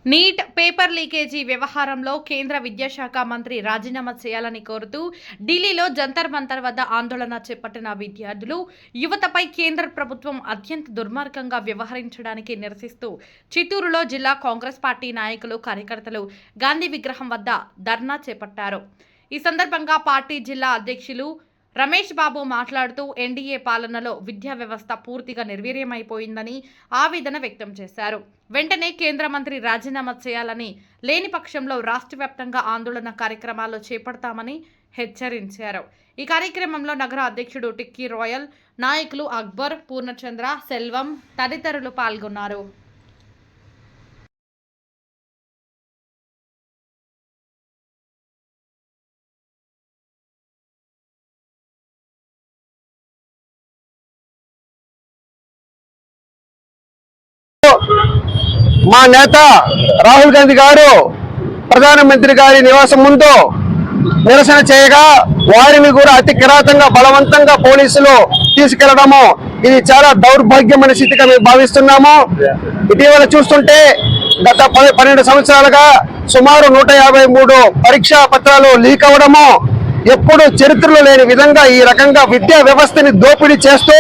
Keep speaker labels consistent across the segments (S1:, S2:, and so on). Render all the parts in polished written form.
S1: Neat paper leakage వ్యవహారంలో కేంద్ర విద్యాశాఖ మంత్రి రాజీనామా చేయాలని కోరుతూ ఢిల్లీలో జంతర్ మంతర్ వద్ద ఆందోళన చేపట్టిన విద్యార్థులు యువతపై కేంద్ర ప్రభుత్వం అత్యంత దుర్మార్గంగా వ్యవహరించడానికి నిరసిస్తూ చిత్తూరులో జిల్లా కాంగ్రెస్ పార్టీ నాయకులు కార్యకర్తలు గాంధీ విగ్రహం వద్ద ధర్నా చేపట్టారు. ఈ సందర్భంగా పార్టీ జిల్లా అధ్యక్షులు రమేష్ బాబు మాట్లాడుతూ ఎన్డీఏ పాలనలో విద్యా వ్యవస్థ పూర్తిగా నిర్వీర్యమైపోయిందని ఆవేదన వ్యక్తం చేశారు. వెంటనే కేంద్ర మంత్రి రాజీనామా చేయాలని, లేని పక్షంలో రాష్ట్ర వ్యాప్తంగా ఆందోళన కార్యక్రమాలు చేపడతామని హెచ్చరించారు. ఈ కార్యక్రమంలో నగర అధ్యక్షుడు టిక్కీ రాయల్, నాయకులు అక్బర్, పూర్ణచంద్ర, సెల్వం తదితరులు పాల్గొన్నారు.
S2: మా నేత రాహుల్ గాంధీ గారు ప్రధానమంత్రి గారి నివాసం ముందు నిరసన చేయగా వారిని కూడా అతి కిరాతంగా బలవంతంగా పోలీసులు తీసుకెళ్లడము ఇది చాలా దౌర్భాగ్యమైన స్థితిగా మేము భావిస్తున్నాము. ఇటీవల చూస్తుంటే గత 12 సంవత్సరాలుగా సుమారు 153 పరీక్షా పత్రాలు లీక్ అవడము ఎప్పుడు చరిత్రలో లేని విధంగా ఈ రకంగా విద్యా వ్యవస్థని దోపిడీ చేస్తూ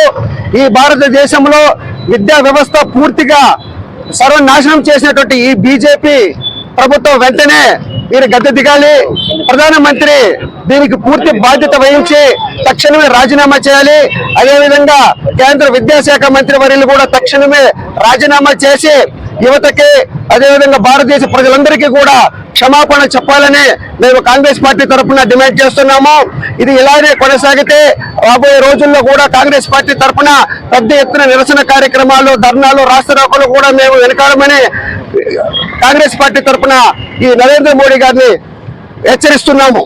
S2: ఈ భారతదేశంలో విద్యా వ్యవస్థ పూర్తిగా సర్వనాశనం చేసినటువంటి ఈ బీజేపీ ప్రభుత్వం వెంటనే వీరు గద్దె దిగాలి. ప్రధానమంత్రి దీనికి పూర్తి బాధ్యత వహించి తక్షణమే రాజీనామా చేయాలి. అదేవిధంగా కేంద్ర విద్యాశాఖ మంత్రి వర్యులు కూడా తక్షణమే రాజీనామా చేసి యువతకి అదేవిధంగా భారతదేశ ప్రజలందరికీ కూడా క్షమాపణ చెప్పాలని మేము కాంగ్రెస్ పార్టీ తరఫున డిమాండ్ చేస్తున్నాము. ఇది ఇలానే కొనసాగితే రాబోయే రోజుల్లో కూడా కాంగ్రెస్ పార్టీ తరఫున పెద్ద ఎత్తున నిరసన కార్యక్రమాలు, ధర్నాలు, రాస్తారోకోలు కూడా మేము వెనకాడమని కాంగ్రెస్ పార్టీ తరఫున ఈ నరేంద్ర మోడీ గారిని హెచ్చరిస్తున్నాము.